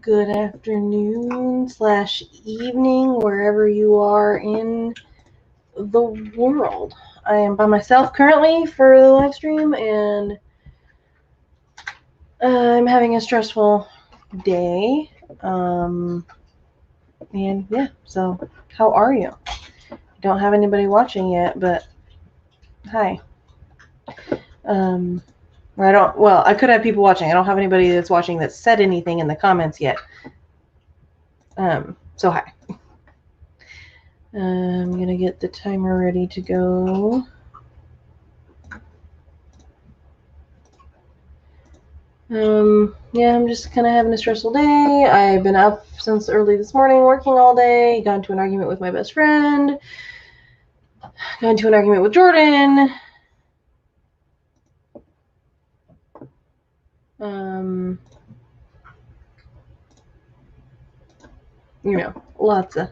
Good afternoon / evening, wherever you are in the world. I am by myself currently for the live stream, and I'm having a stressful day. And yeah, so how are you? I don't have anybody watching yet, but hi. I could have people watching. I don't have anybody that's watching that said anything in the comments yet. So hi. I'm going to get the timer ready to go. Yeah, I'm just kind of having a stressful day. I've been up since early this morning, working all day. Got into an argument with my best friend. Got into an argument with Jordan. You know, lots of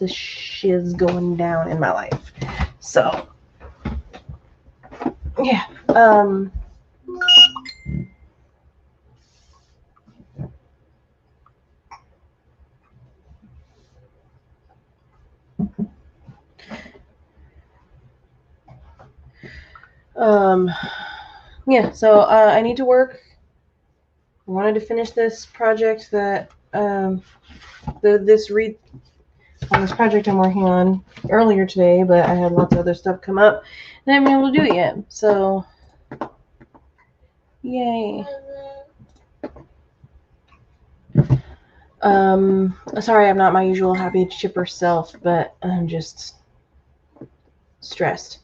shiz going down in my life. So, yeah. Yeah, so I need to work. I wanted to finish this project that this project I'm working on earlier today, but I had lots of other stuff come up and I haven't been able to do it yet. So, yay. Sorry, I'm not my usual happy, chipper self, but I'm just stressed.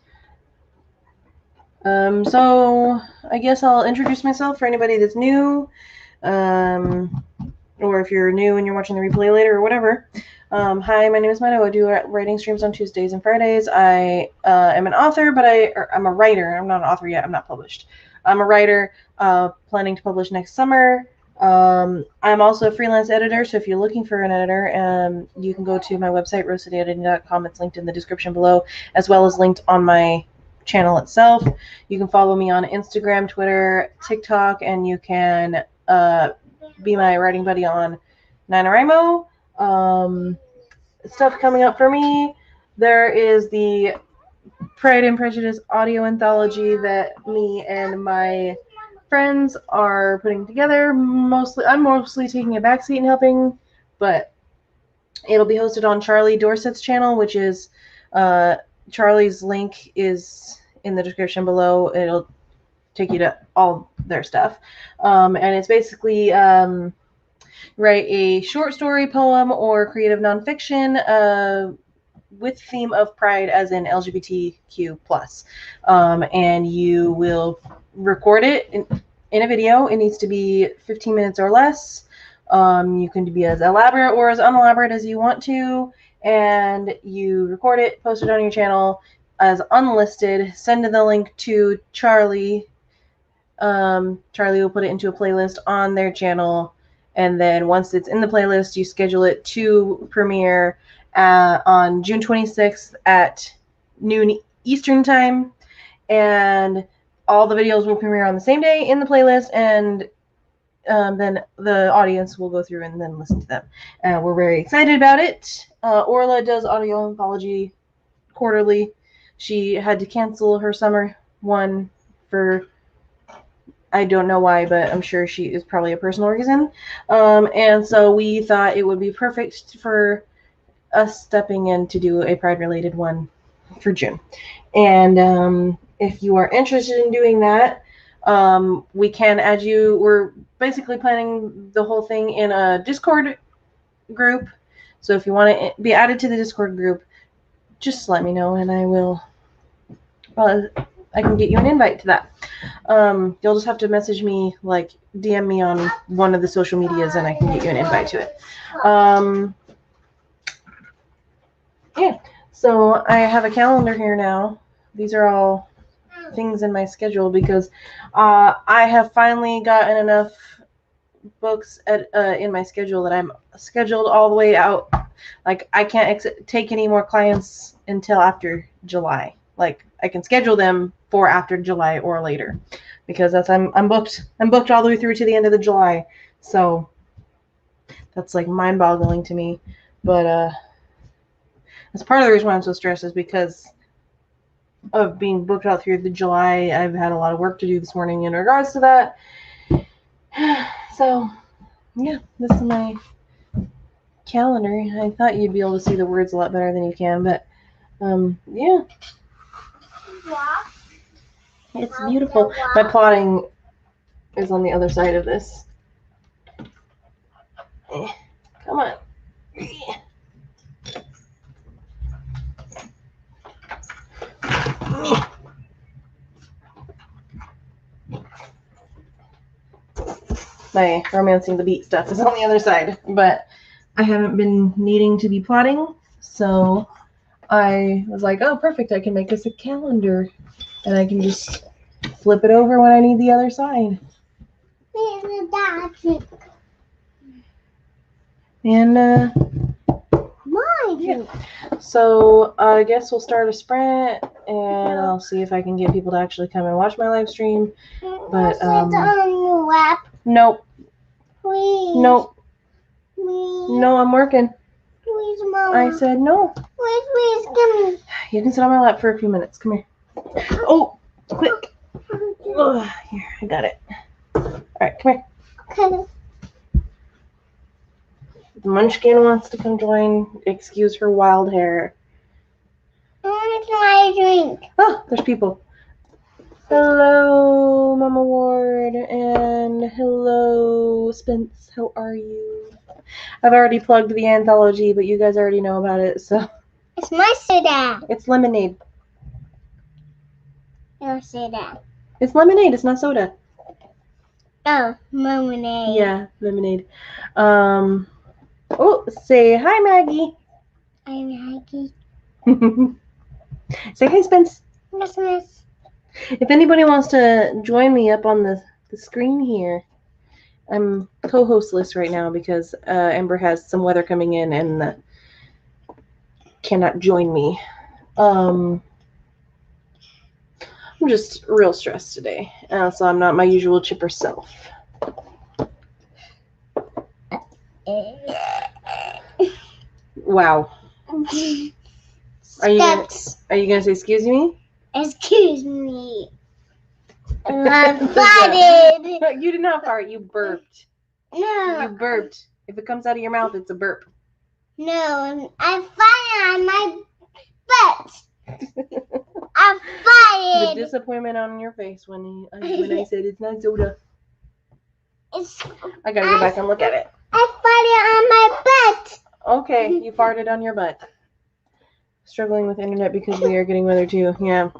So I guess I'll introduce myself for anybody that's new, or if you're new and you're watching the replay later or whatever. Hi, my name is Meadow. I do writing streams on Tuesdays and Fridays. I am an author, but I'm a writer. I'm not an author yet. I'm not published. I'm a writer, planning to publish next summer. I'm also a freelance editor, so if you're looking for an editor, you can go to my website, roassedediting.com. It's linked in the description below, as well as linked on my channel itself. You can follow me on Instagram, Twitter, TikTok, and you can be my writing buddy on NaNoWriMo. Stuff coming up for me. There is the Pride and Prejudice audio anthology that me and my friends are putting together. I'm mostly taking a backseat and helping, but it'll be hosted on Charlie Dorsett's channel, which is Charlie's link is in the description below. It'll take you to all their stuff, and it's basically write a short story, poem, or creative nonfiction with theme of pride, as in LGBTQ+. And you will record it in a video. It needs to be 15 minutes or less. You can be as elaborate or as unelaborate as you want to, and you record it, post it on your channel as unlisted, send the link to Charlie. Charlie will put it into a playlist on their channel, and then once it's in the playlist, you schedule it to premiere on June 26th at noon Eastern time, and all the videos will premiere on the same day in the playlist, and then the audience will go through and then listen to them. We're very excited about it. Orla does audio anthology quarterly. She had to cancel her summer one for I don't know why, but I'm sure she is probably a personal reason. And so we thought it would be perfect for us stepping in to do a Pride-related one for June. And if you are interested in doing that, we can add you. We're basically planning the whole thing in a Discord group. So if you want to be added to the Discord group, just let me know, and I will. I can get you an invite to that. You'll just have to message me, like DM me on one of the social medias, and I can get you an invite to it. Yeah, so I have a calendar here now. These are all things in my schedule because I have finally gotten enough books in my schedule that I'm scheduled all the way out. Like, I can't take any more clients until after July. Like, I can schedule them for after July or later, because I'm booked all the way through to the end of the July. So That's like mind-boggling to me. But that's part of the reason why I'm so stressed is because of being booked out through the July. I've had a lot of work to do this morning in regards to that. So, yeah, this is my calendar. I thought you'd be able to see the words a lot better than you can, but yeah. It's beautiful. My plotting is on the other side of this. Come on. My romancing the beat stuff is on the other side, but I haven't been needing to be plotting, so I was like, oh, perfect, I can make this a calendar, and I can just flip it over when I need the other side. And yeah. So I guess we'll start a sprint, and I'll see if I can get people to actually come and watch my live stream. But nope. Please. Nope. Please. No, I'm working. Please, Mama. I said no. Please, come here. You can sit on my lap for a few minutes. Come here. Oh, quick. Oh, here, I got it. All right, come here. Okay. The Munchkin wants to come join. Excuse her wild hair. I want to try a drink. Oh, there's people. Hello, Mama Ward, and hello, Spence. How are you? I've already plugged the anthology, but you guys already know about it, so. It's my soda. It's lemonade. No soda. It's lemonade. It's not soda. Oh, lemonade. Yeah, lemonade. Oh, say hi, Maggie. Hi, Maggie. Say hi, Spence. Christmas. If anybody wants to join me up on the screen here, I'm co-hostless right now because Ember has some weather coming in and cannot join me. I'm just real stressed today, so I'm not my usual chipper self. Wow. Are you gonna say excuse me? Excuse me. I farted. You did not fart. You burped. No. You burped. If it comes out of your mouth, it's a burp. No, I farted on my butt. I farted. The disappointment on your face when I said it's not soda. I gotta go back and look at it. I farted on my butt. Okay, you farted on your butt. Struggling with internet because we are getting weather too. Yeah,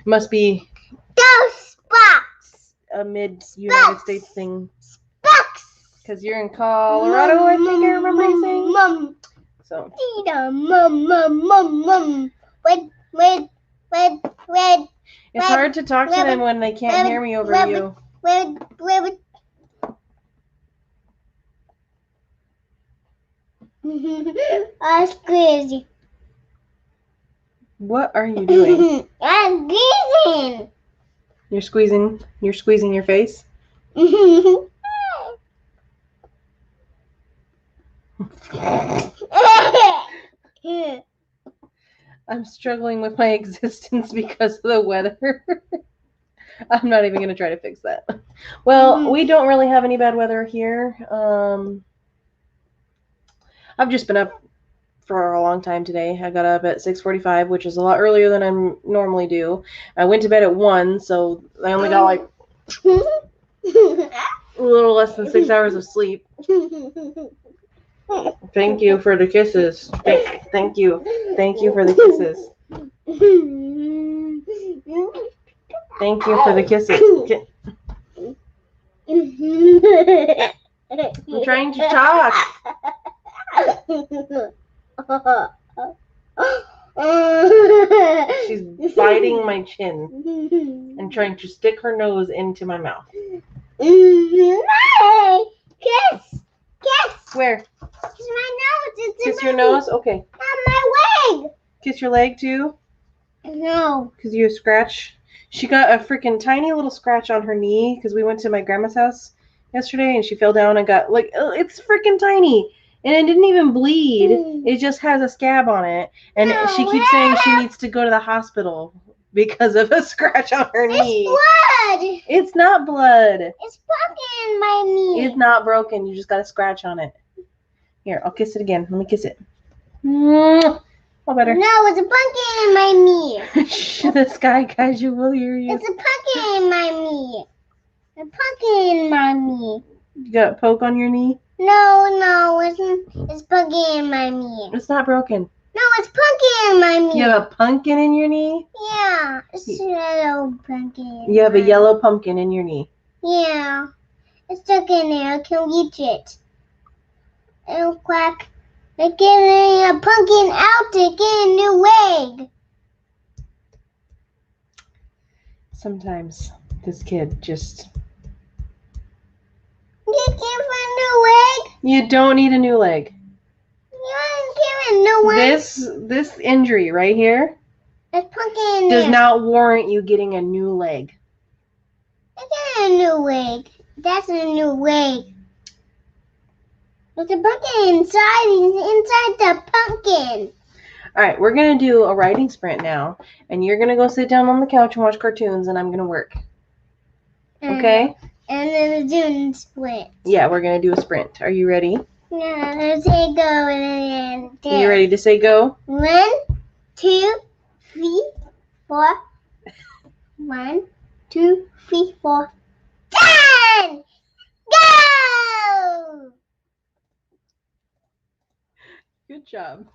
must be those spots. A mid-United States thing. Spots. Because you're in Colorado, I think I remember you saying. Mom. So. Mom. Wait. It's hard to talk to them when they can't hear me over you. I'm squeezing. What are you doing? I'm squeezing. You're squeezing your face? I'm struggling with my existence because of the weather. I'm not even going to try to fix that. Well, we don't really have any bad weather here. I've just been up for a long time today. I got up at 6:45, which is a lot earlier than I normally do. I went to bed at 1, so I only got like a little less than 6 hours of sleep. Thank you for the kisses. Thank you. Thank you for the kisses. Thank you for the kisses. I'm trying to talk. She's biting my chin and trying to stick her nose into my mouth. Kiss. Where? Kiss my nose. Kiss your nose? Okay. On my leg. Kiss your leg too? No. Because you scratch. She got a freaking tiny little scratch on her knee because we went to my grandma's house yesterday, and she fell down and got like it's freaking tiny, and it didn't even bleed. It just has a scab on it, and she keeps saying she needs to go to the hospital because of a scratch on her knee. It's blood. It's not blood. It's broken in my knee. It's not broken. You just got a scratch on it. Here, I'll kiss it again. Let me kiss it. All better. No, it's a pumpkin in my knee. Shh, the sky kaiju will hear you. It's a pumpkin in my knee. A pumpkin in my knee. You got a poke on your knee? No, it's pumpkin in my knee. It's not broken. No, it's pumpkin in my knee. You have a pumpkin in your knee? Yeah, it's a yellow pumpkin. You have a yellow pumpkin in your knee. Yeah, it's stuck in there. I can reach it. It'll quack. They're getting a pumpkin out to get a new leg. Sometimes this kid just... You give a new leg? You don't need a new leg. You want to give a new one? This injury right here There's pumpkin in does there. not warrant you getting a new leg. I got a new leg. That's a new leg. There's a pumpkin inside the pumpkin. All right, we're going to do a riding sprint now, and you're going to go sit down on the couch and watch cartoons, and I'm going to work. Okay? And then the dune split. Yeah, we're going to do a sprint. Are you ready? Yeah, let's say go and then Are you ready to say go? 1, 2, 3, 4. 1, 2, 3, 4. 10! Go! Good job.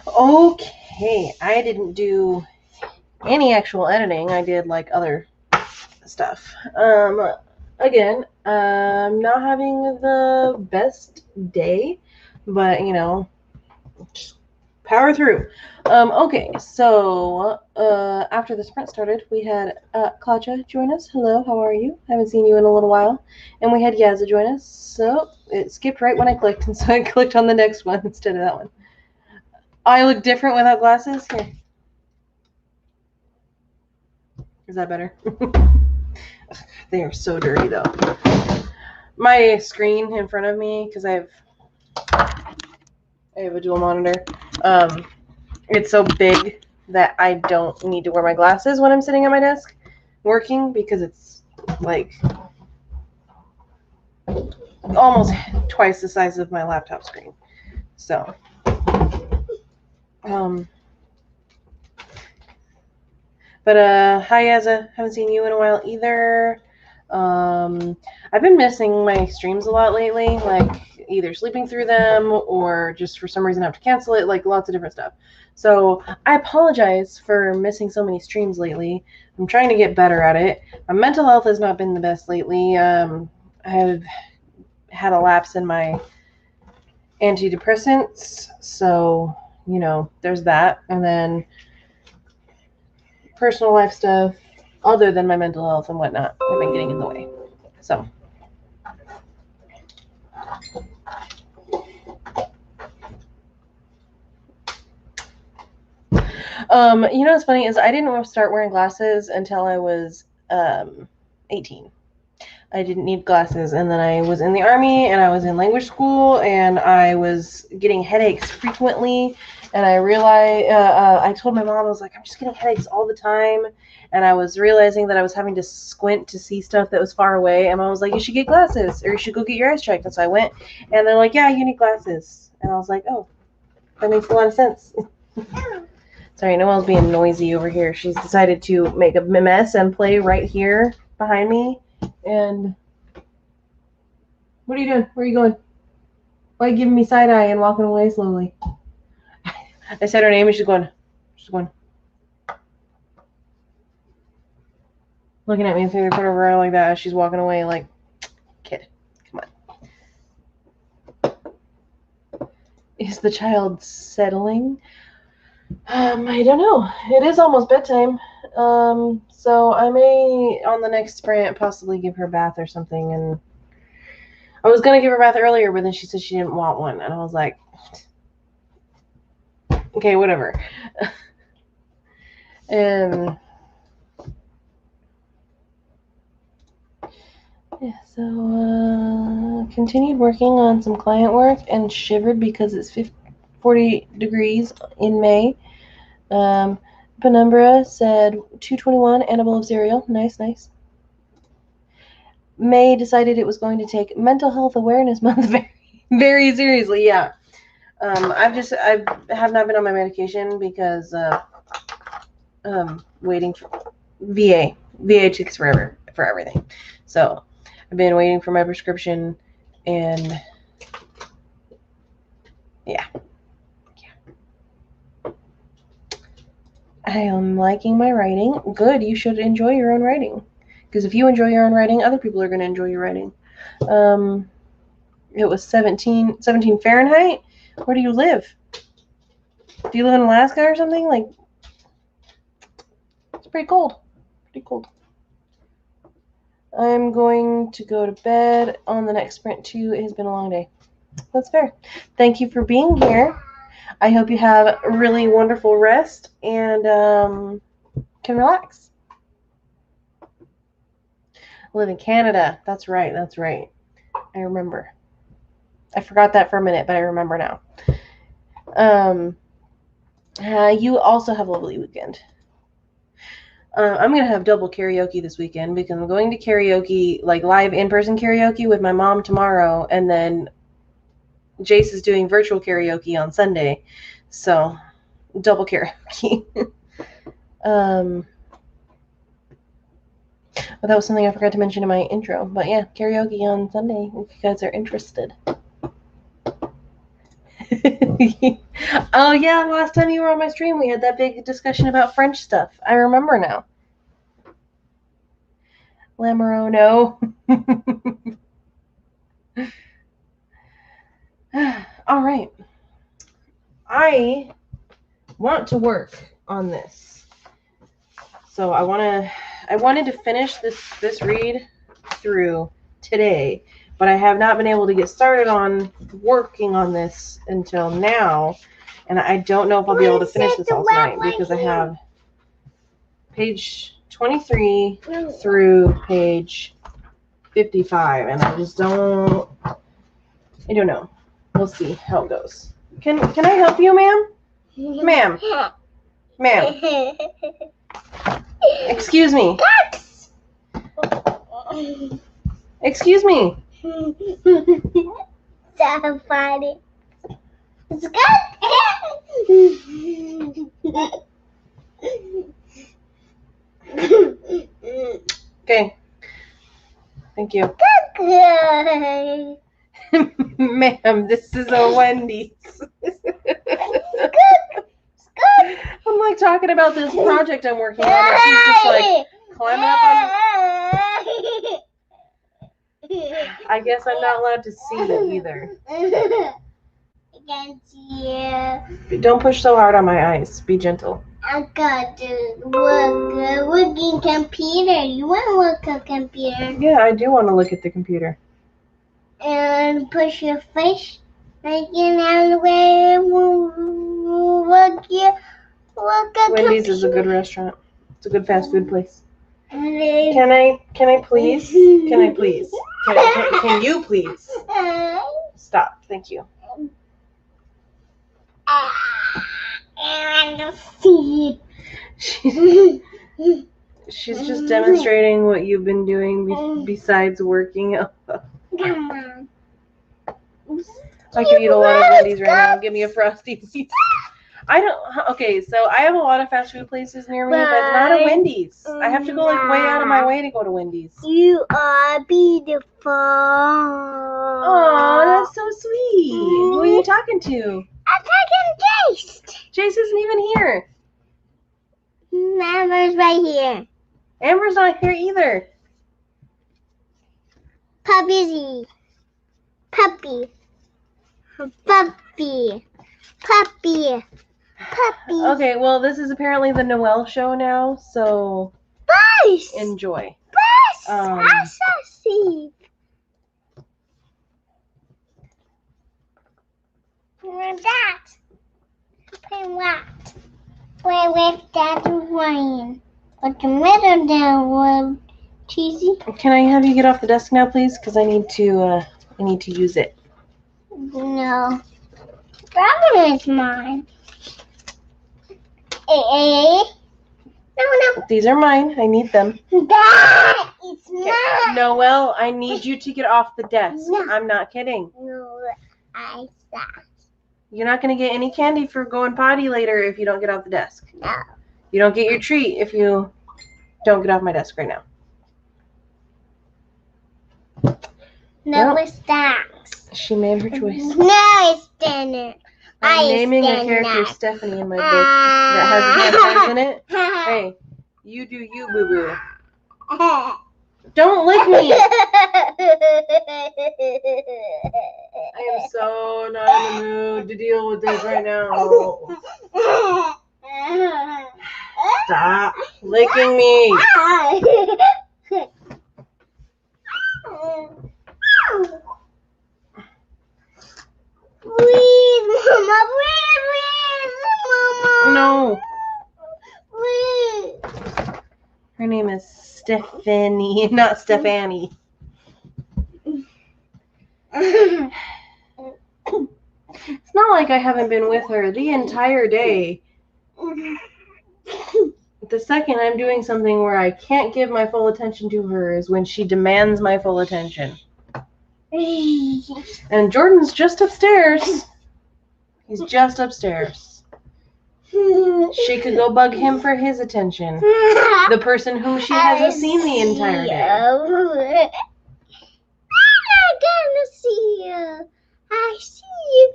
Okay, I didn't do any actual editing. I did like other stuff. Again, I'm not having the best day, but you know, just power through. Okay, so after the sprint started, we had Claudia join us. Hello, how are you? Haven't seen you in a little while. And we had Yazza join us. So it skipped right when I clicked, and so I clicked on the next one instead of that one. I look different without glasses. Here. Is that better? They are so dirty though. My screen in front of me, because I have a dual monitor. It's so big that I don't need to wear my glasses when I'm sitting at my desk working, because it's like almost twice the size of my laptop screen. So, but hi Yazza, haven't seen you in a while either. I've been missing my streams a lot lately, like either sleeping through them or just for some reason I have to cancel it, like lots of different stuff. So I apologize for missing so many streams lately. I'm trying to get better at it. My mental health has not been the best lately. I've had a lapse in my antidepressants, so you know, there's that. And then personal life stuff other than my mental health and whatnot have been getting in the way. So you know what's funny is I didn't start wearing glasses until I was 18. I didn't need glasses, and then I was in the Army and I was in language school and I was getting headaches frequently, and I realized I told my mom, I was like, I'm just getting headaches all the time, and I was realizing that I was having to squint to see stuff that was far away, and Mom was like, you should get glasses or you should go get your eyes checked. And so I went, and they're like, yeah, you need glasses, and I was like, oh, that makes a lot of sense. Sorry, Noelle's being noisy over here. She's decided to make a mess and play right here behind me. And what are you doing? Where are you going? Why are you giving me side eye and walking away slowly? I said her name and she's going. Looking at me through the corner of her eye like that as she's walking away like, kid, come on. Is the child settling? I don't know. It is almost bedtime. So I may, on the next sprint, possibly give her a bath or something. And I was going to give her a bath earlier, but then she said she didn't want one. And I was like, okay, whatever. And yeah, so continued working on some client work and shivered because it's 40 degrees in May. Penumbra said 221 and a bowl of cereal. Nice. May decided it was going to take Mental Health Awareness Month very, very seriously. Yeah. I have not been on my medication because waiting for VA. VA takes forever for everything. So I've been waiting for my prescription, and yeah. I am liking my writing. Good. You should enjoy your own writing. Because if you enjoy your own writing, other people are going to enjoy your writing. It was 17 Fahrenheit. Where do you live? Do you live in Alaska or something? Like, it's pretty cold. I'm going to go to bed on the next sprint too. It has been a long day. That's fair. Thank you for being here. I hope you have a really wonderful rest and can relax. I live in Canada. That's right. I remember. I forgot that for a minute, but I remember now. You also have a lovely weekend. I'm going to have double karaoke this weekend because I'm going to karaoke, like live in-person karaoke with my mom tomorrow, and then Jayce is doing virtual karaoke on Sunday. So, double karaoke. But that was something I forgot to mention in my intro. But yeah, karaoke on Sunday if you guys are interested. Oh yeah, last time you were on my stream, we had that big discussion about French stuff. I remember now. Lamoreaux, no. All right. I want to work on this. So I wanted to finish this read through today, but I have not been able to get started on working on this until now, and I don't know if I'll be able to finish this all tonight because I have page 23 through page 55, and I don't know. We'll see how it goes. Can I help you, ma'am? Ma'am. Excuse me. Excuse me. So funny. It's good. Okay. Thank you. Good. Ma'am, this is a Wendy's. I'm like talking about this project I'm working on, and she's just like climbing up on. I guess I'm not allowed to see it either. I can't see you. Don't push so hard on my eyes. Be gentle. I got to working computer. You want to work on computer? Yeah, I do want to look at the computer. And push your face. Like in the way work at Wendy's is a good restaurant. It's a good fast food place. Can I please? Can I please? Can you please? Stop. Thank you. She's just demonstrating what you've been doing besides working. Come on. I could eat a lot of Wendy's right now. Give me a Frosty, please. Okay, so I have a lot of fast food places near me, but not a Wendy's. I have to go like way out of my way to go to Wendy's. You are beautiful. Oh, that's so sweet. Who are you talking to? I'm talking to Jayce. Jayce isn't even here. Amber's right here. Amber's not here either. Puppy. Okay, well, this is apparently the Noel show now, so Buzz. enjoy. I see. That. Play what? Play with that Ryan. Put the middle down, one cheesy. Can I have you get off the desk now, please? Because I need to use it. No. That one is mine. No. These are mine. I need them. That is mine. Noel, I need you to get off the desk. No. I'm not kidding. No, I saw. You're not going to get any candy for going potty later if you don't get off the desk. No. You don't get your treat if you don't get off my desk right now. No, Well, it's that. She made her choice. No, it's dinner. I'm naming a character Stephanie in my book that has vampires in it. Hey, you do you, boo-boo. Don't lick me! I am so not in the mood to deal with this right now. Stop licking me. Please, Mama, please, Mama. No. Please. Her name is Stephanie, not Stephanie. It's not like I haven't been with her the entire day. The second I'm doing something where I can't give my full attention to her is when she demands my full attention. And Jordan's just upstairs. He's just upstairs. She could go bug him for his attention. The person whom she hasn't seen the entire day. I'm not gonna see you. I see you.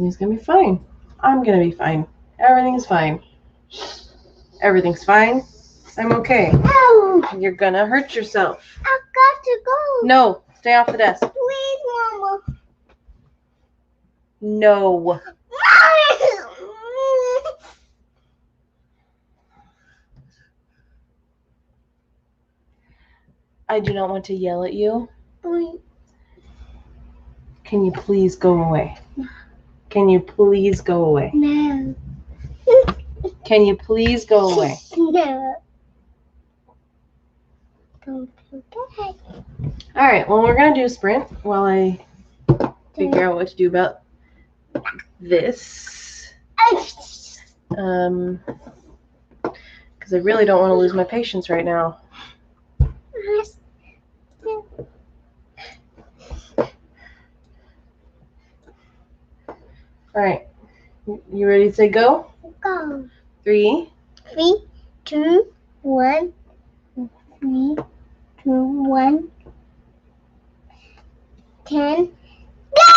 Everything's gonna be fine. I'm gonna be fine. Everything's fine. Everything's fine. I'm okay. Ow! You're gonna hurt yourself. I got to go. No, stay off the desk. Please, Mama. No. I do not want to yell at you. Please. Can you please go away? Can you please go away? No. Can you please go away? No. Don't feel bad. All right, well, we're going to do a sprint while I figure out what to do about this. Because I really don't want to lose my patience right now. All right, you ready to say go? Go. 3, 3, 2, 1. 3, 2, 1. 10. Go!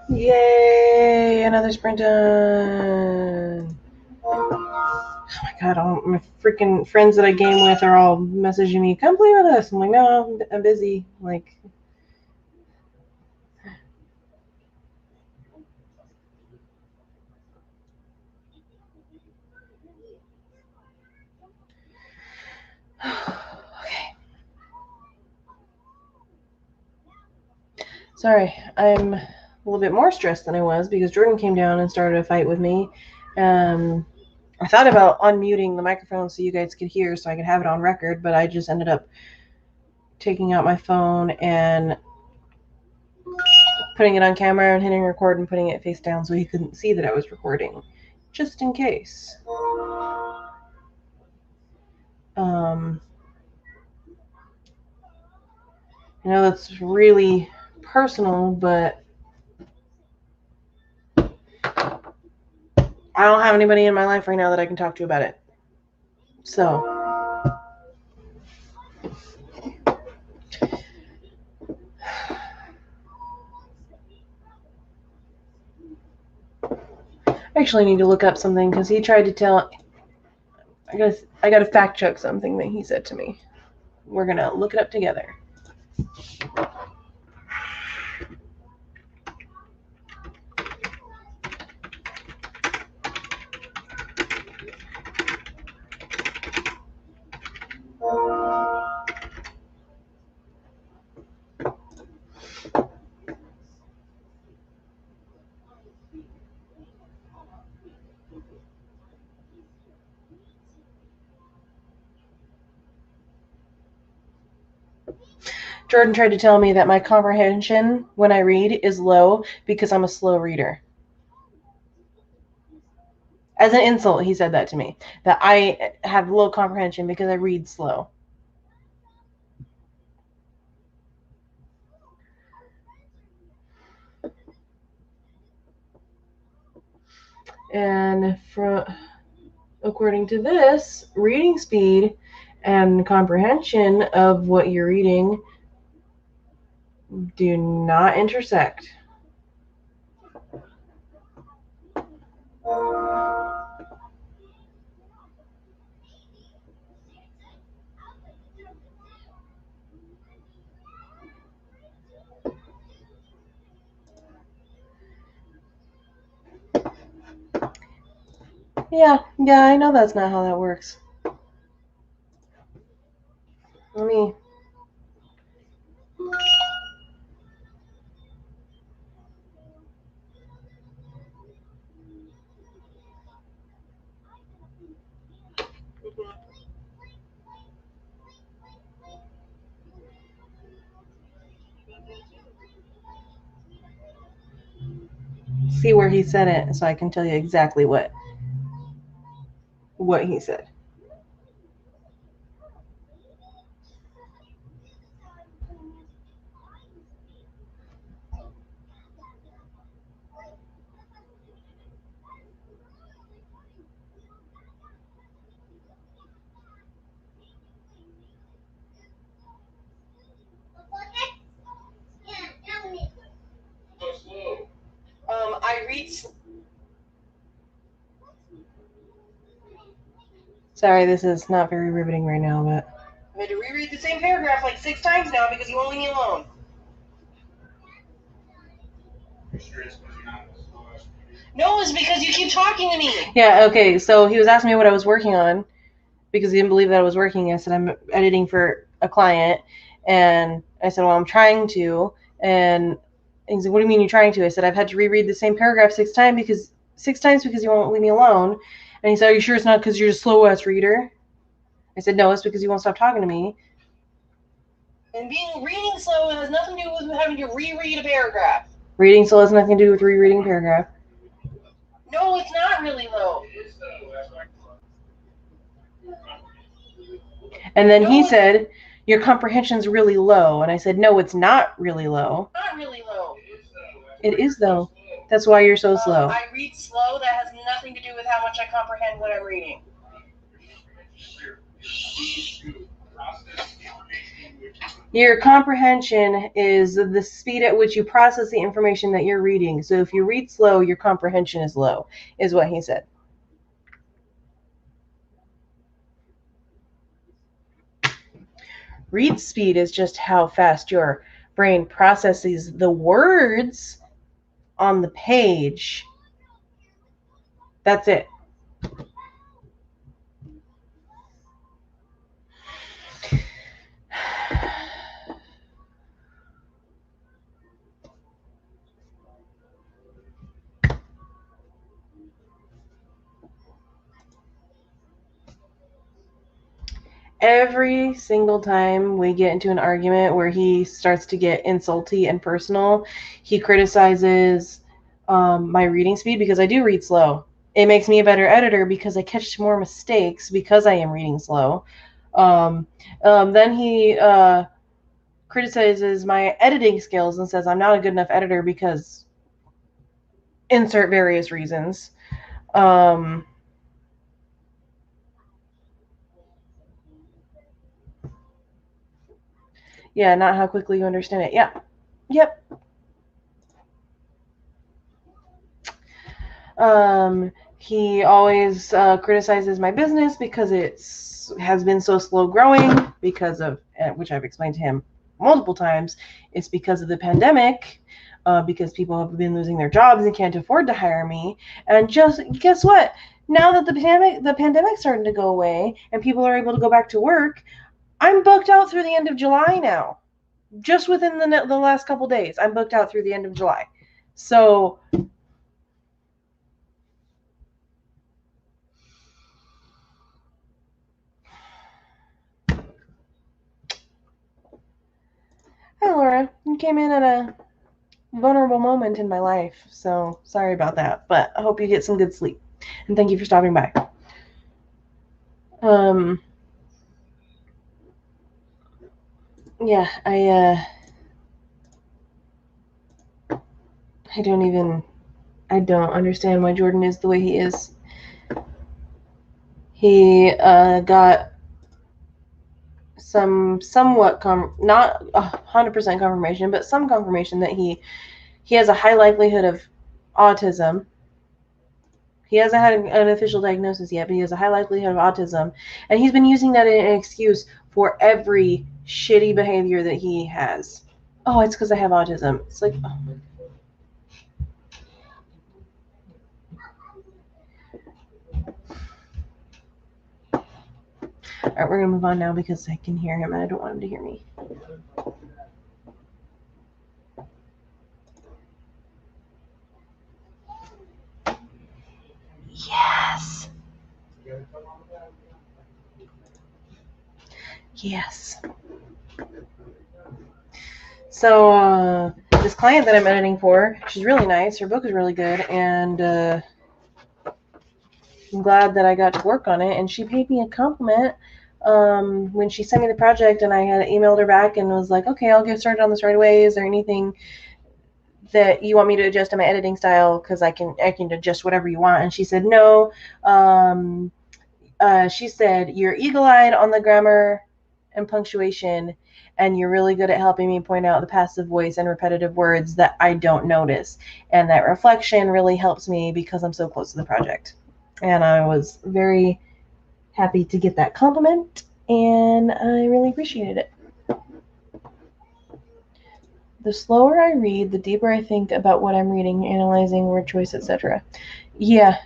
Yay! Another sprint done. Oh my god, all my freaking friends that I game with are all messaging me, come play with us. I'm like, no, I'm busy. Like, okay. Sorry, I'm a little bit more stressed than I was because Jordan came down and started a fight with me. I thought about unmuting the microphone so you guys could hear so I could have it on record, but I just ended up taking out my phone and putting it on camera and hitting record and putting it face down so he couldn't see that I was recording, just in case. I know that's really personal, but I don't have anybody in my life right now that I can talk to about it. So, I actually need to look up something because he tried to tell. I gotta fact check something that he said to me. We're gonna look it up together. Jordan tried to tell me that my comprehension when I read is low because I'm a slow reader. As an insult, he said that to me, that I have low comprehension because I read slow. And according to this, reading speed and comprehension of what you're reading do not intersect. Yeah, I know that's not how that works. Let me. See where he said it so I can tell you exactly what he said. I read. Sorry, this is not very riveting right now, but I had to reread the same paragraph like 6 times now because you won't leave me alone. No, it's because you keep talking to me. Yeah, okay, so he was asking me what I was working on because he didn't believe that I was working. I said, I'm editing for a client. And I said, well, I'm trying to. And he's like, what do you mean you're trying to? I said, I've had to reread the same paragraph 6 times because you won't leave me alone. And he said, are you sure it's not because you're a slow-ass reader? I said, no, it's because you won't stop talking to me. And reading slow has nothing to do with having to reread a paragraph. Reading slow has nothing to do with rereading a paragraph. No, it's not really low. And then he said, your comprehension's really low. And I said, no, it's not really low. It's not really low. It is, though. That's why you're so slow. I read slow. That has nothing to do with how much I comprehend what I'm reading. Your comprehension is the speed at which you process the information that you're reading. So if you read slow, your comprehension is low, is what he said. Read speed is just how fast your brain processes the words on the page. That's it. Every single time we get into an argument where he starts to get insulty and personal, he criticizes my reading speed because I do read slow. It makes me a better editor because I catch more mistakes because I am reading slow. Then he criticizes my editing skills and says I'm not a good enough editor because insert various reasons. Yeah, not how quickly you understand it. Yeah. Yep. He always criticizes my business because has been so slow growing because of, which I've explained to him multiple times, it's because of the pandemic, because people have been losing their jobs and can't afford to hire me. And just guess what? Now that the pandemic's starting to go away and people are able to go back to work, I'm booked out through the end of July now. Just within the last couple days, I'm booked out through the end of July. So hi, Laura. You came in at a vulnerable moment in my life, so sorry about that. But I hope you get some good sleep, and thank you for stopping by. Yeah, I don't understand why Jordan is the way he is. He got somewhat not 100% confirmation, but some confirmation that he has a high likelihood of autism. He hasn't had an official diagnosis yet, but he has a high likelihood of autism, and he's been using that as an excuse for every shitty behavior that he has. Oh, it's because I have autism. It's like, oh. All right, we're gonna move on now because I can hear him and I don't want him to hear me. Yes. Yes. So this client that I'm editing for, she's really nice. Her book is really good, and I'm glad that I got to work on it. And she paid me a compliment when she sent me the project, and I had emailed her back and was like, okay, I'll get started on this right away. Is there anything that you want me to adjust in my editing style? Because I can adjust whatever you want. And she said no. She said, you're eagle-eyed on the grammar and punctuation, and you're really good at helping me point out the passive voice and repetitive words that I don't notice. And that reflection really helps me because I'm so close to the project. And I was very happy to get that compliment, and I really appreciated it. The slower I read, the deeper I think about what I'm reading, analyzing word choice, etc. Yeah.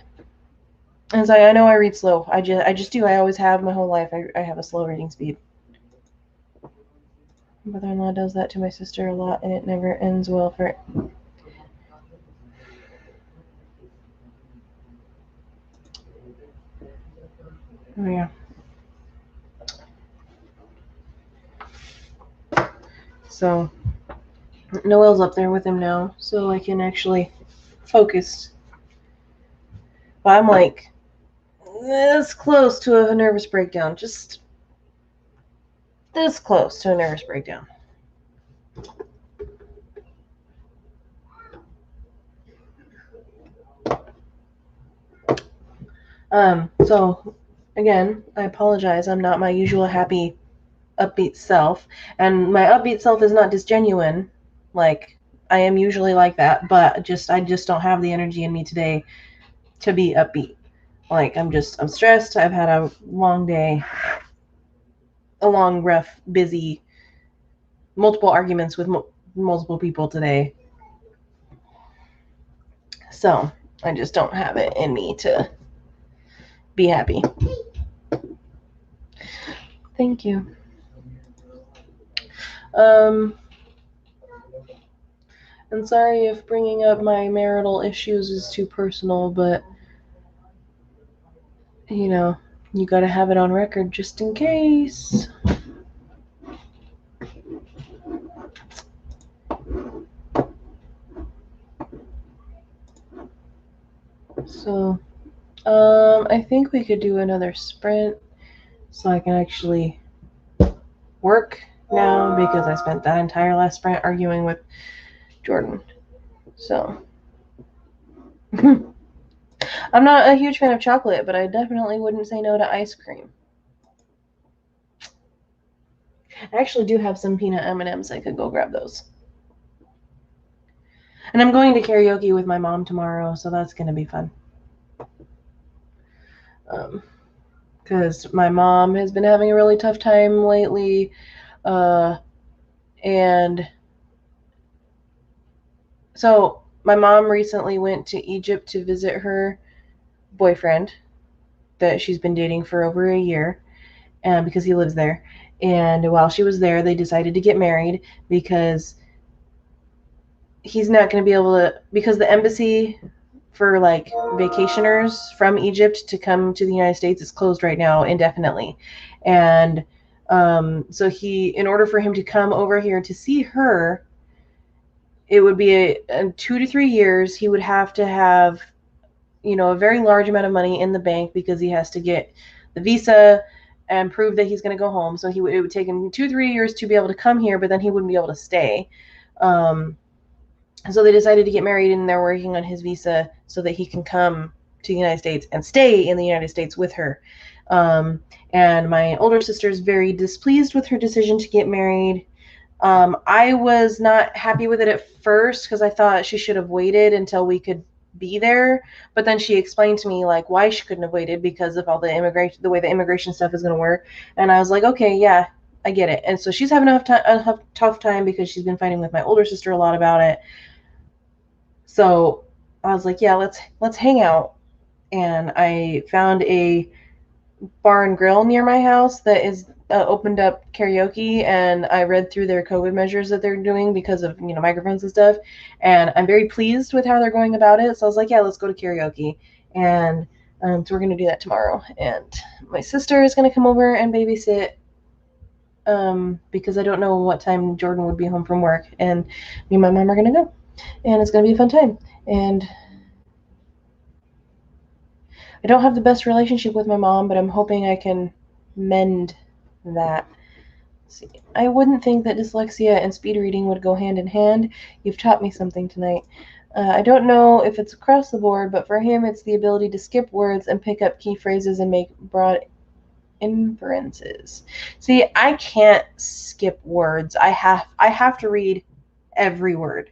And so I know I read slow. I just do. I always have my whole life. I have a slow reading speed. My brother-in-law does that to my sister a lot, and it never ends well for it. Oh, yeah. So Noelle's up there with him now, so I can actually focus. But I'm like this close to a nervous breakdown. Just this close to a nervous breakdown. So again, I apologize. I'm not my usual happy upbeat self, and my upbeat self is not disgenuine. Like, I am usually like that, but I just don't have the energy in me today to be upbeat. Like, I'm stressed. I've had a long day, a long, rough, busy, multiple arguments with multiple people today. So I just don't have it in me to be happy. Thank you. And sorry if bringing up my marital issues is too personal, but, you know, you gotta have it on record just in case. So, I think we could do another sprint so I can actually work now, because I spent that entire last sprint arguing with Jordan. So, I'm not a huge fan of chocolate, but I definitely wouldn't say no to ice cream. I actually do have some peanut M&Ms. I could go grab those. And I'm going to karaoke with my mom tomorrow, so that's going to be fun. Because my mom has been having a really tough time lately, and so my mom recently went to Egypt to visit her boyfriend that she's been dating for over a year, because he lives there. And while she was there, they decided to get married because he's not going to be able to, because the embassy for like vacationers from Egypt to come to the United States is closed right now indefinitely. And so in order for him to come over here to see her, it would be a 2 to 3 years. He would have to have, a very large amount of money in the bank, because he has to get the visa and prove that he's going to go home. So it would take him 2 to 3 years to be able to come here, but then he wouldn't be able to stay. So they decided to get married, and they're working on his visa so that he can come to the United States and stay in the United States with her. And my older sister is very displeased with her decision to get married. I was not happy with it at first, because I thought she should have waited until we could be there. But then she explained to me like why she couldn't have waited, because of all the way the immigration stuff is going to work. And I was like, okay, yeah, I get it. And so she's having a tough time because she's been fighting with my older sister a lot about it. So I was like, yeah, let's hang out. And I found a bar and grill near my house that is opened up karaoke, and I read through their COVID measures that they're doing because of microphones and stuff, and I'm very pleased with how they're going about it. So I was like, yeah, let's go to karaoke. And so we're going to do that tomorrow, and my sister is going to come over and babysit, because I don't know what time Jordan would be home from work, and me and my mom are going to go, and it's going to be a fun time. And I don't have the best relationship with my mom, but I'm hoping I can mend that. See, I wouldn't think that dyslexia and speed reading would go hand in hand. You've taught me something tonight. I don't know if it's across the board, but for him it's the ability to skip words and pick up key phrases and make broad inferences. See, I can't skip words. I have to read every word.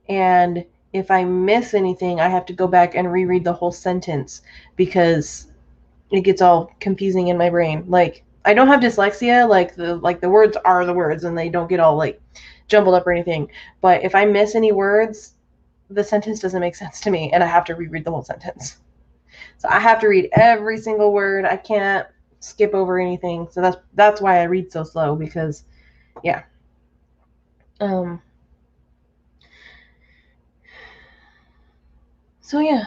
And if I miss anything, I have to go back and reread the whole sentence, because it gets all confusing in my brain. Like, I don't have dyslexia, like the words are the words and they don't get all like jumbled up or anything. But if I miss any words, the sentence doesn't make sense to me, and I have to reread the whole sentence. So I have to read every single word. I can't skip over anything. So that's why I read so slow, because yeah. So yeah,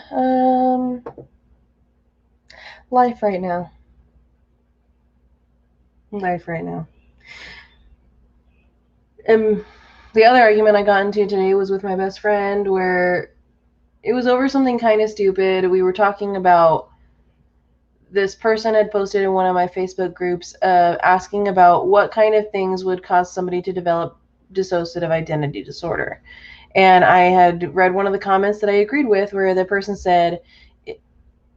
life right now. The other argument I got into today was with my best friend, where it was over something kind of stupid. We were talking about, this person had posted in one of my Facebook groups asking about what kind of things would cause somebody to develop dissociative identity disorder. And I had read one of the comments that I agreed with, where the person said,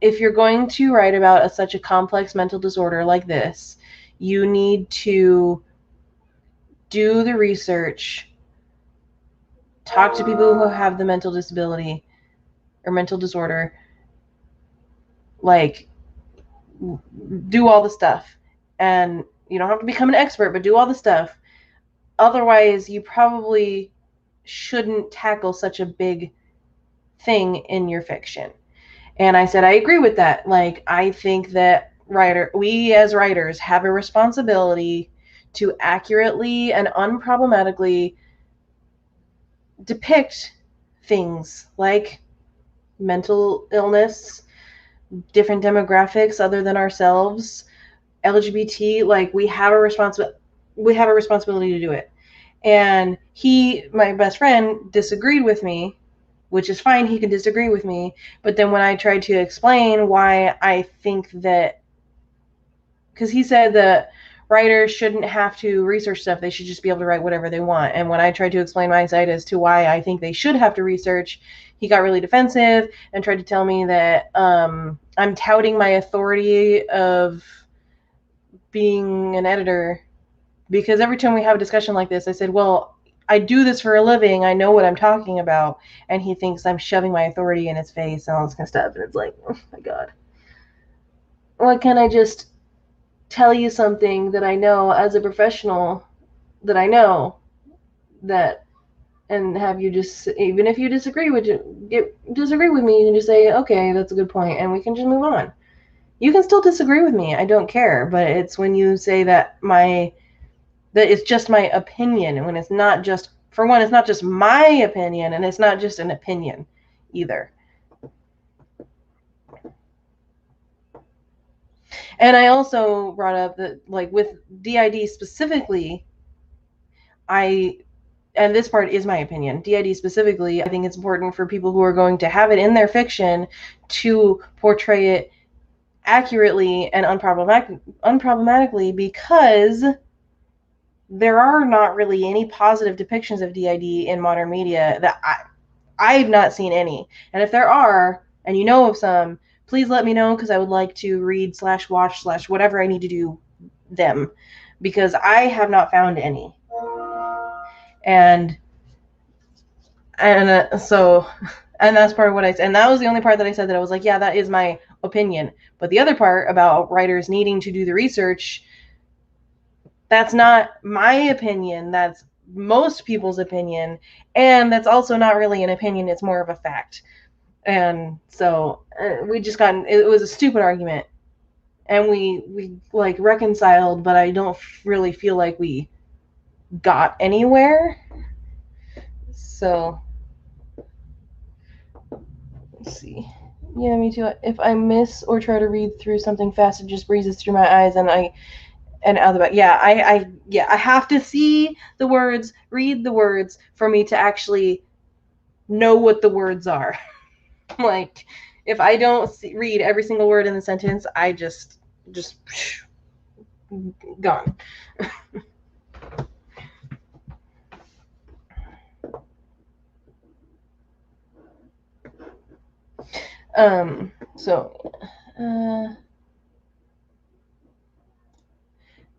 if you're going to write about such a complex mental disorder like this, You need to do the research, talk to people who have the mental disability or mental disorder, like, do all the stuff. And you don't have to become an expert, but do all the stuff. Otherwise, you probably shouldn't tackle such a big thing in your fiction. And I said, I agree with that. Like, I think that we as writers have a responsibility to accurately and unproblematically depict things like mental illness, different demographics other than ourselves, LGBT. Like, we have a responsibility to do it. And my best friend, disagreed with me, which is fine. He can disagree with me. But then when I tried to explain why I think that, because he said that writers shouldn't have to research stuff, they should just be able to write whatever they want. And when I tried to explain my side as to why I think they should have to research, he got really defensive and tried to tell me that I'm touting my authority of being an editor. Because every time we have a discussion like this, I said, well, I do this for a living. I know what I'm talking about. And he thinks I'm shoving my authority in his face and all this kind of stuff. And it's like, oh my God. Why can't I just tell you something that I know as a professional, that I know that, and have you just, even if you disagree with me, you can just say, okay, that's a good point, and we can just move on. You can still disagree with me. I don't care. But it's when you say that it's just my opinion, and when it's not just, for one, it's not just my opinion, and it's not just an opinion either. And I also brought up that, like, with DID specifically, and this part is my opinion, DID specifically, I think it's important for people who are going to have it in their fiction to portray it accurately and unproblematically, because there are not really any positive depictions of DID in modern media that I've not seen any. And if there are, and you know of some, please let me know, because I would like to read / watch / whatever I need to do them, because I have not found any. And so, and that's part of what I said. And that was the only part that I said that I was like, yeah, that is my opinion. But the other part about writers needing to do the research, that's not my opinion. That's most people's opinion. And that's also not really an opinion. It's more of a fact. And so it was a stupid argument. And we like reconciled, but I don't really feel like we got anywhere. So, let's see. Yeah, me too. If I miss or try to read through something fast, it just breezes through my eyes, and out the back. Yeah, I have to see the words, read the words for me to actually know what the words are. Like, if I don't read every single word in the sentence, I just gone.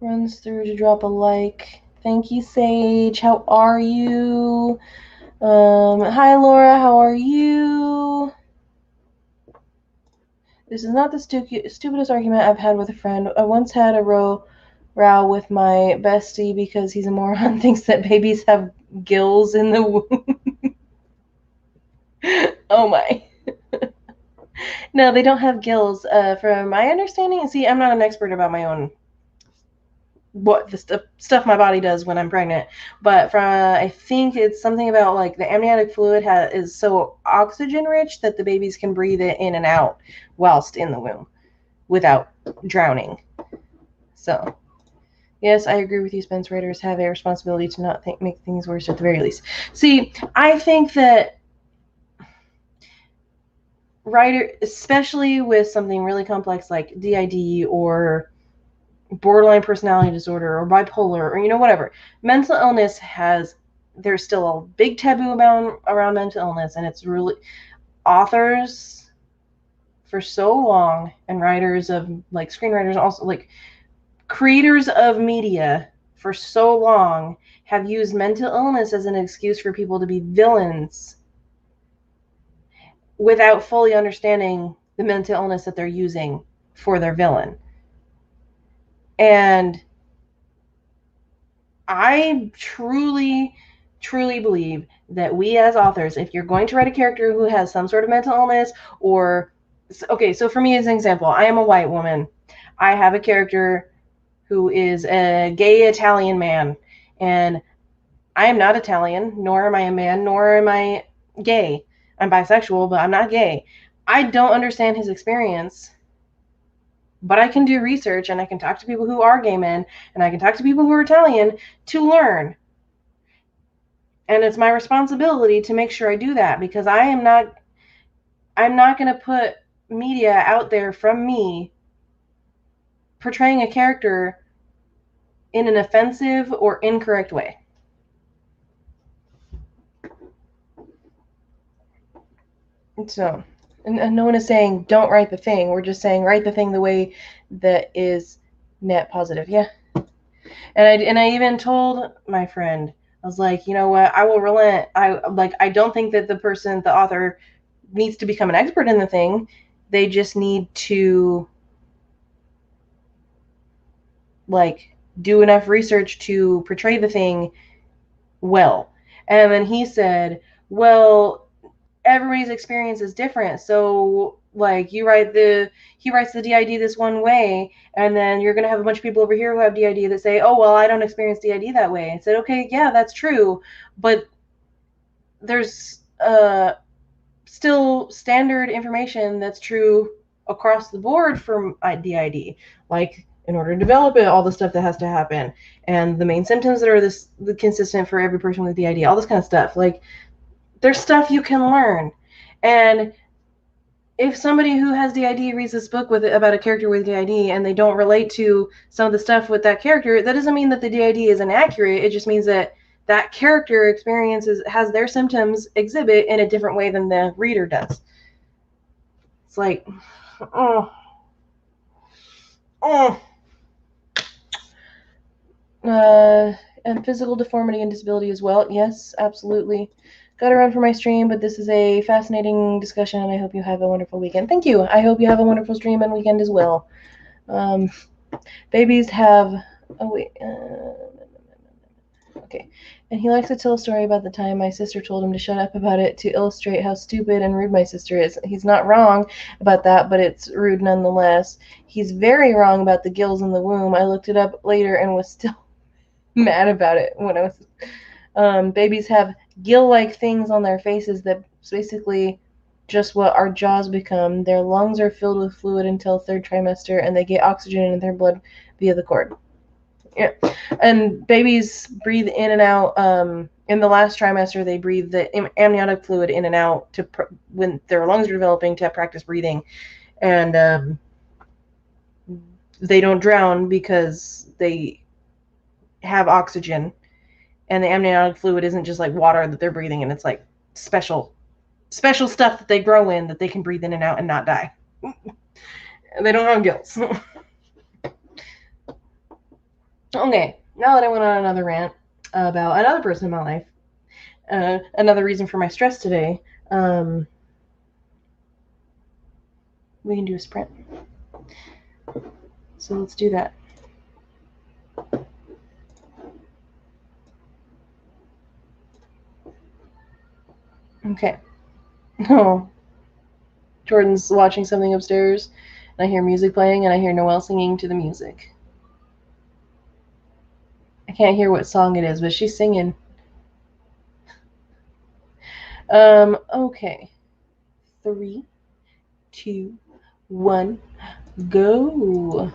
Runs through to drop a like. Thank you, Sage. How are you? Hi, Laura. How are you? This is not the stupidest argument I've had with a friend. I once had a row with my bestie because he's a moron, thinks that babies have gills in the womb. Oh my. No, they don't have gills. From my understanding, see, I'm not an expert about my own, what the stuff my body does when I'm pregnant, but I think it's something about, like, the amniotic fluid is so oxygen rich that the babies can breathe it in and out whilst in the womb without drowning. So, yes, I agree with you, Spence. Writers have a responsibility to not make things worse at the very least. See, I think that writer, especially with something really complex like DID or borderline personality disorder or bipolar or whatever, mental illness there's still a big taboo around mental illness, and it's really, authors for so long, and writers of, like, screenwriters also, like, creators of media for so long have used mental illness as an excuse for people to be villains without fully understanding the mental illness that they're using for their villain. And I truly, truly believe that we as authors, if you're going to write a character who has some sort of mental illness, or, okay, so for me as an example, I am a white woman. I have a character who is a gay Italian man, and I am not Italian, nor am I a man, nor am I gay. I'm bisexual, but I'm not gay. I don't understand his experience, but I can do research and I can talk to people who are gay men and I can talk to people who are Italian to learn. And it's my responsibility to make sure I do that, because I'm not going to put media out there from me portraying a character in an offensive or incorrect way. So, and no one is saying don't write the thing. We're just saying write the thing the way that is net positive. Yeah. And I even told my friend, I was like, you know what, I will relent. I don't think that the author needs to become an expert in the thing. They just need to like do enough research to portray the thing well. And then he said, well, everybody's experience is different. So like he writes the DID this one way, and then you're gonna have a bunch of people over here who have DID that say, oh well, I don't experience DID that way. I said, okay, yeah, that's true, but there's still standard information that's true across the board from DID. Like in order to develop it, all the stuff that has to happen, and the main symptoms that are the consistent for every person with DID, all this kind of stuff. Like there's stuff you can learn. And if somebody who has DID reads this book about a character with DID and they don't relate to some of the stuff with that character, that doesn't mean that the DID is inaccurate. It just means that that character has their symptoms exhibit in a different way than the reader does. It's like, oh. And physical deformity and disability as well. Yes, absolutely. Got to run for my stream, but this is a fascinating discussion, and I hope you have a wonderful weekend. Thank you. I hope you have a wonderful stream and weekend as well. Babies have... Oh, wait. Okay. And he likes to tell a story about the time my sister told him to shut up about it to illustrate how stupid and rude my sister is. He's not wrong about that, but it's rude nonetheless. He's very wrong about the gills in the womb. I looked it up later and was still mad about it when I was... babies have gill-like things on their faces that's basically just what our jaws become. Their lungs are filled with fluid until third trimester, and they get oxygen in their blood via the cord. Yeah, and babies breathe in and out. In the last trimester, they breathe the amniotic fluid in and out when their lungs are developing to practice breathing, and they don't drown because they have oxygen, and the amniotic fluid isn't just like water that they're breathing in. It's like special stuff that they grow in that they can breathe in and out and not die. And they don't have gills. Okay, now that I went on another rant about another person in my life, another reason for my stress today, we can do a sprint. So let's do that. Okay. Oh, Jordan's watching something upstairs, and I hear music playing, and I hear Noelle singing to the music. I can't hear what song it is, but she's singing. Okay. 3, 2, 1, go.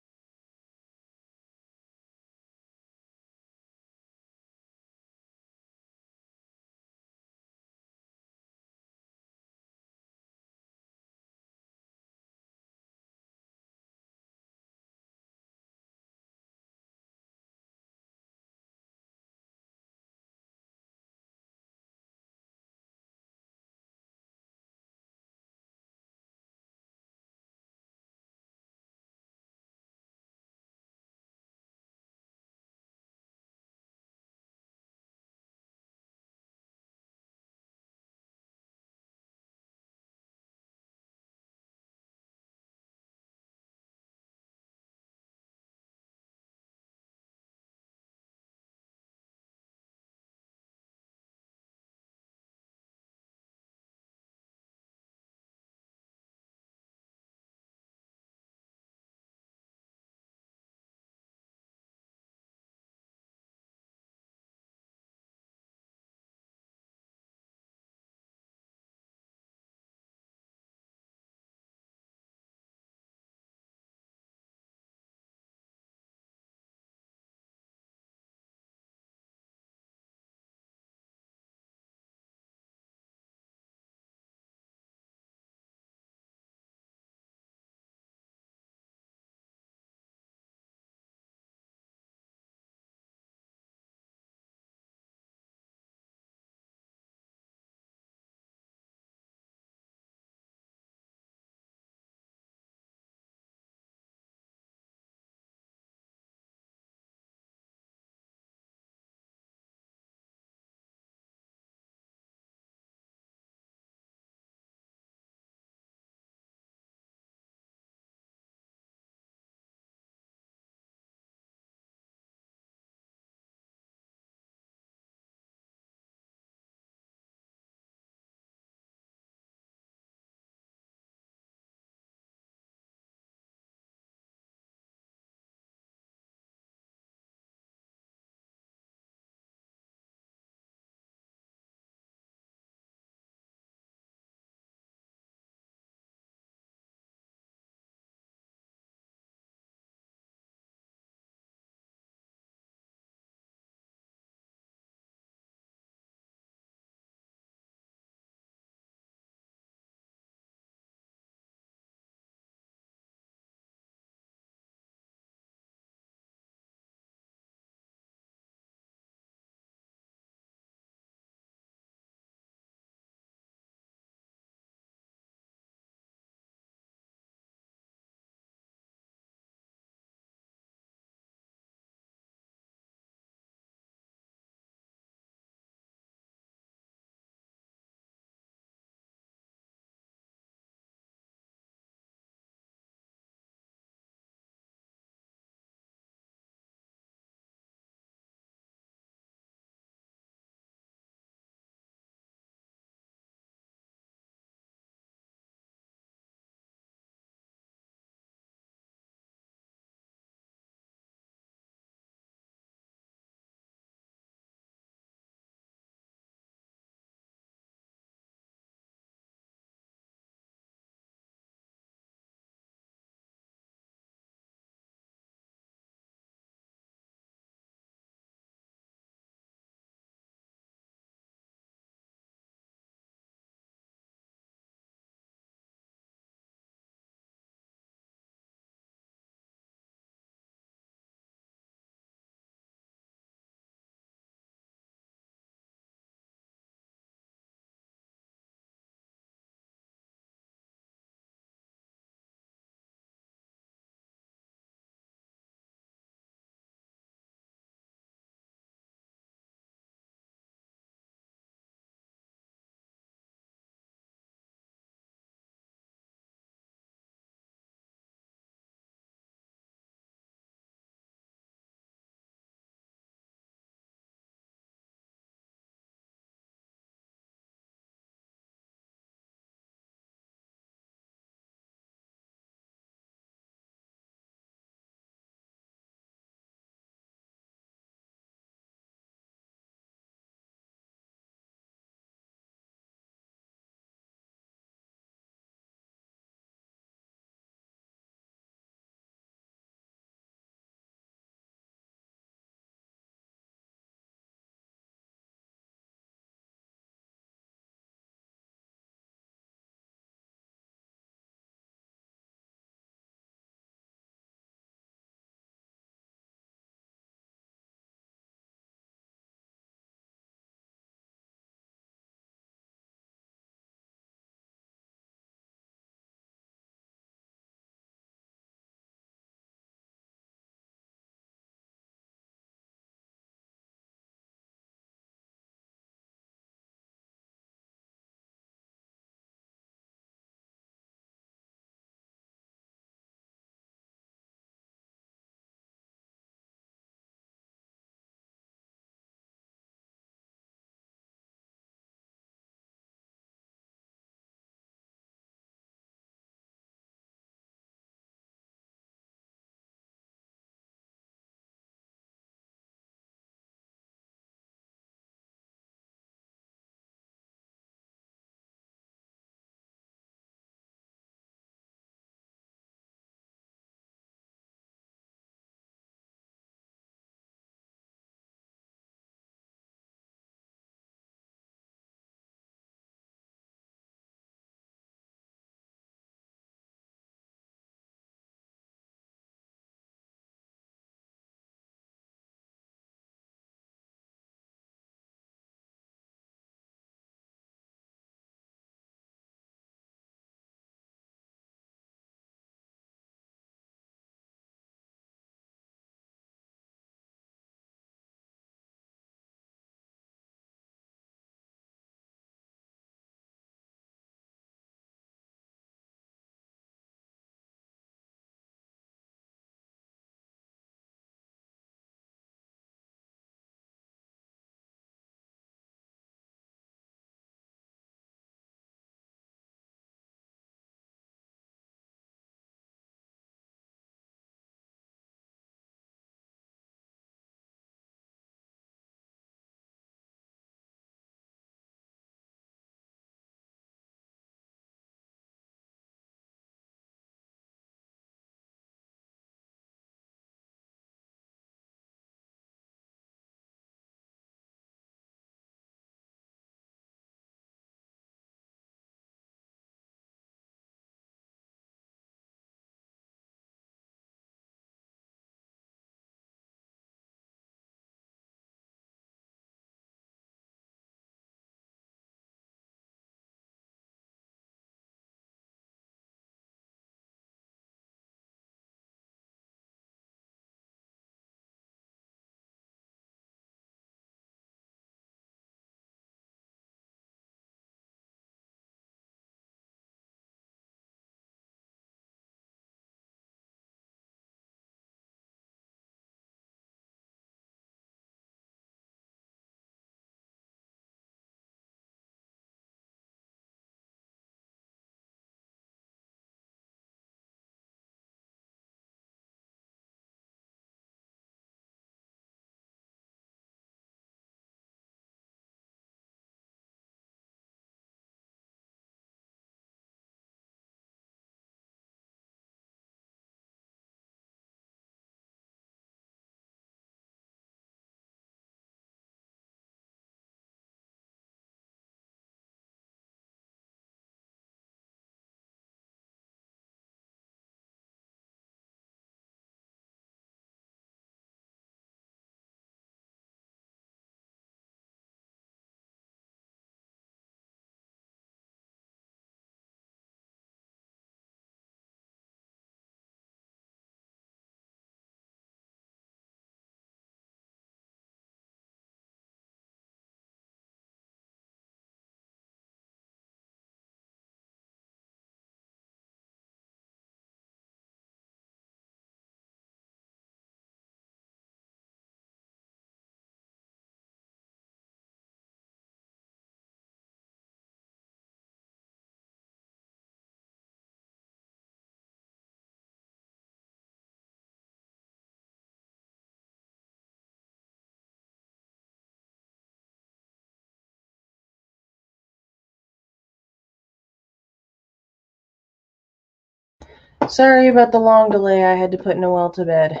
Sorry about the long delay. I had to put Noelle to bed.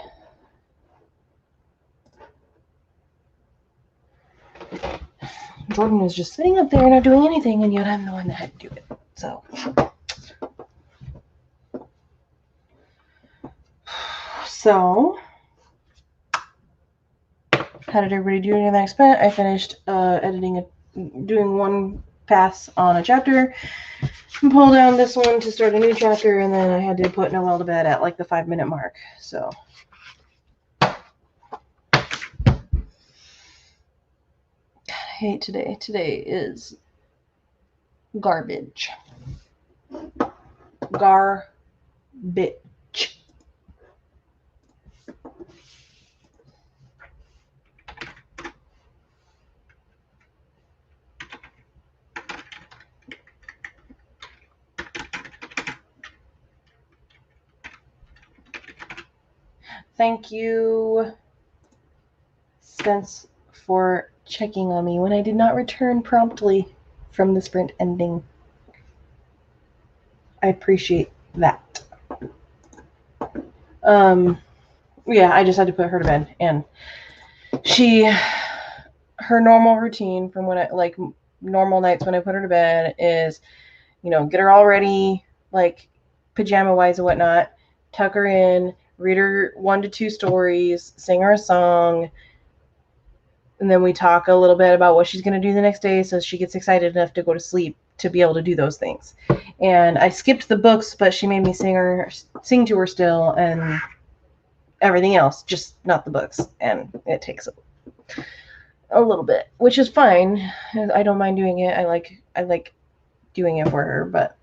Jordan was just sitting up there not doing anything, and yet I'm the one that had to do it. So, how did everybody do during the next bit? I finished doing one pass on a chapter, and pull down this one to start a new chapter, and then I had to put Noelle to bed at like the 5-minute mark. So, God, I hate today. Today is garbage. Garbage. Thank you, Spence, for checking on me when I did not return promptly from the sprint ending. I appreciate that. Yeah, I just had to put her to bed, and her normal routine from when normal nights when I put her to bed is, get her all ready, like pajama wise and whatnot, tuck her in, read her 1 to 2 stories, sing her a song, and then we talk a little bit about what she's going to do the next day so she gets excited enough to go to sleep to be able to do those things. And I skipped the books, but she made me sing to her still, and everything else, just not the books. And it takes a little bit, which is fine. I don't mind doing it. I like doing it for her, but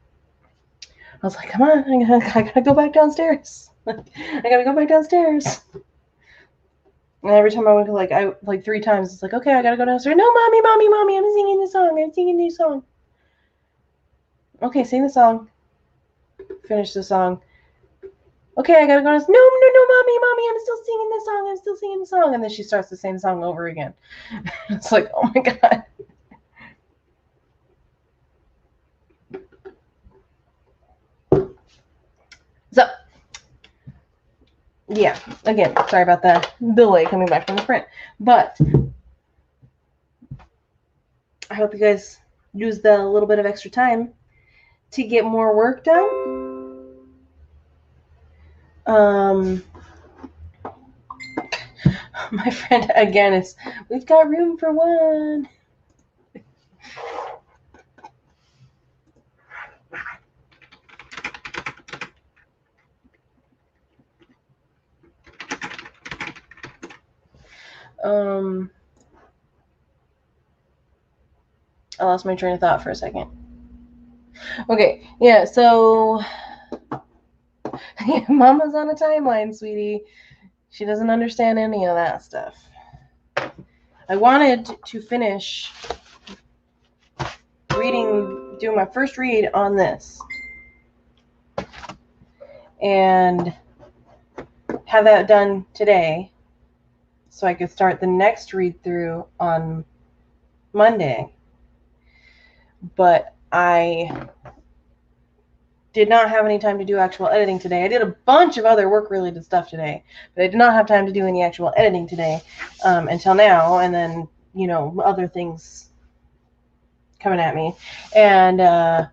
I was like, come on, I gotta go back downstairs. I gotta go back downstairs. And every time I went to I 3 times, it's like, okay, I gotta go downstairs. No, mommy, I'm singing the song. Okay, sing the song. Finish the song. Okay, I gotta go downstairs. No, mommy, I'm still singing the song. And then she starts the same song over again. It's like, oh my God. So, yeah, again, sorry about the delay coming back from the print. But I hope you guys use the little bit of extra time to get more work done. My friend again is, we've got room for one. I lost my train of thought for a second. Okay, yeah, so Mama's on a timeline, sweetie. She doesn't understand any of that stuff. I wanted to finish doing my first read on this, and have that done today so I could start the next read through on Monday. But I did not have any time to do actual editing today. I did a bunch of other work-related stuff today, but I did not have time to do any actual editing today until now, and then, other things coming at me. And I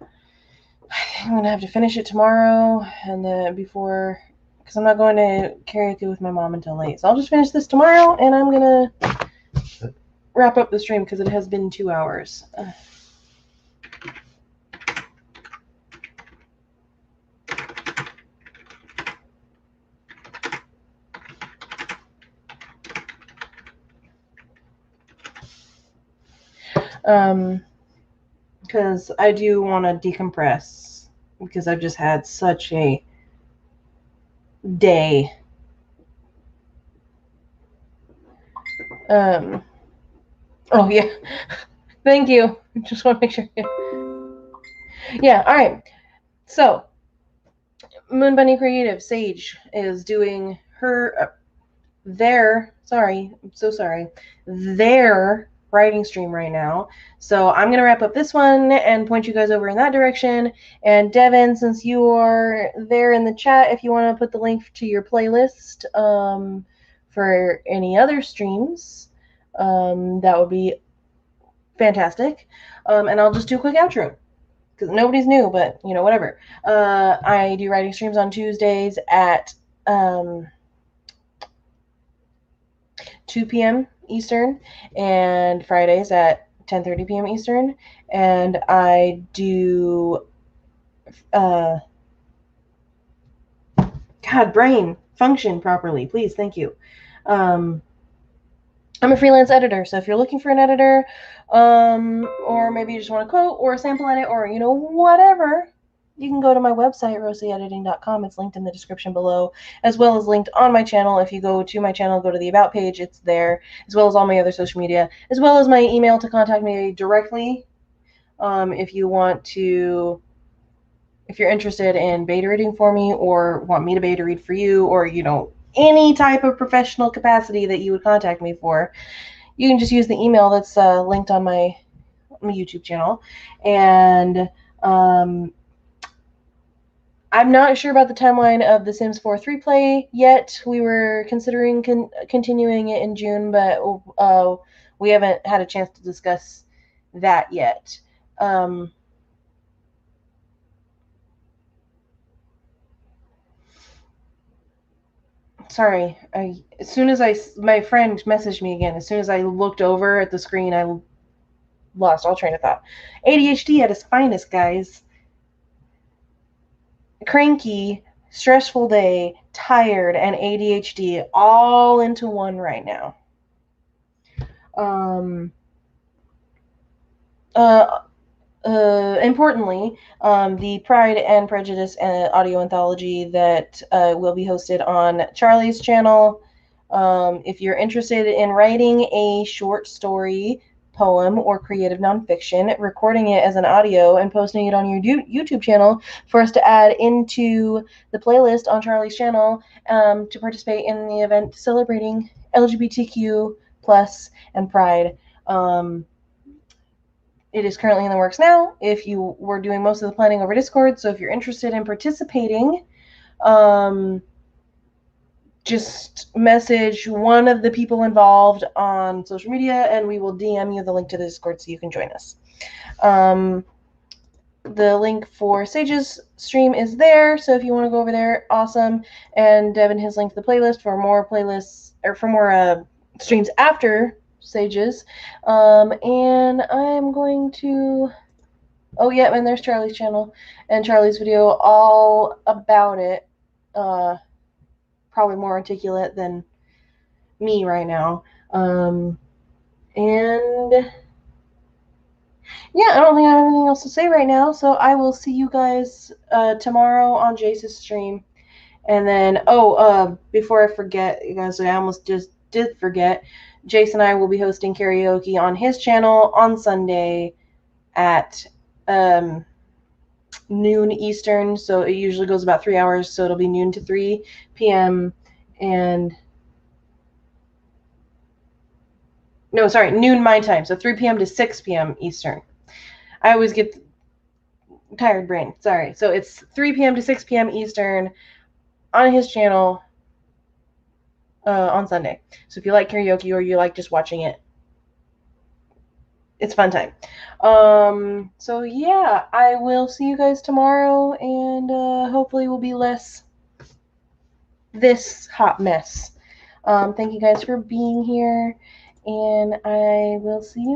think I'm going to have to finish it tomorrow, and then because I'm not going to karaoke with my mom until late. So I'll just finish this tomorrow, and I'm going to wrap up the stream because it has been 2 hours. Because I do want to decompress because I've just had such a day. Oh yeah, thank you. Just want to make sure. Yeah, all right. So, Moon Bunny Creative Sage is doing their writing stream right now. So I'm going to wrap up this one and point you guys over in that direction. And Devin, since you are there in the chat, if you want to put the link to your playlist for any other streams, that would be fantastic. And I'll just do a quick outro because nobody's new, but you know, whatever. I do writing streams on Tuesdays at 2 p.m. Eastern and Fridays at 10:30 p.m. Eastern. And I do God, brain, function properly, please, thank you. I'm a freelance editor, so if you're looking for an editor, or maybe you just want a quote or a sample edit or, you know, whatever, you can go to my website, rosieediting.com. It's linked in the description below, as well as linked on my channel. If you go to my channel, go to the About page, it's there, as well as all my other social media, as well as my email to contact me directly if you want to, if you're interested in beta reading for me or want me to beta read for you, or, you know, any type of professional capacity that you would contact me for, you can just use the email that's linked on my YouTube channel. And I'm not sure about the timeline of The Sims 4 3-play yet. We were considering continuing it in June, but we haven't had a chance to discuss that yet. Sorry, as soon as my friend messaged me again, as soon as I looked over at the screen, I lost all train of thought. ADHD at its finest, guys. Cranky, stressful day, tired, and ADHD all into one right now. Importantly, the Pride and Prejudice audio anthology that will be hosted on Charlie's channel. If you're interested in writing a short story, poem, or creative nonfiction, recording it as an audio and posting it on your YouTube channel for us to add into the playlist on Charlie's channel to participate in the event celebrating LGBTQ plus and Pride. It is currently in the works now. If you were doing most of the planning over Discord, so if you're interested in participating, just message one of the people involved on social media, and we will DM you the link to the Discord so you can join us. The link for Sage's stream is there, so if you want to go over there, awesome. And Devin has linked the playlist for more playlists, or for more streams after Sage's. And I'm going to, oh yeah, and there's Charlie's channel and Charlie's video all about it. Probably more articulate than me right now. And yeah, I don't think I have anything else to say right now, so I will see you guys tomorrow on Jayce's stream. And then, before I forget, you guys, I almost just did forget, Jayce and I will be hosting karaoke on his channel on Sunday at noon Eastern, so it usually goes about 3 hours, so it'll be noon to 3 p.m. and no, sorry, noon my time, so 3 p.m. to 6 p.m. Eastern. I always get tired brain, sorry. So it's 3 p.m. to 6 p.m. Eastern on his channel on Sunday. So if you like karaoke or you like just watching it, it's fun time. So yeah, I will see you guys tomorrow, and hopefully we'll be less this hot mess. Thank you guys for being here, and I will see you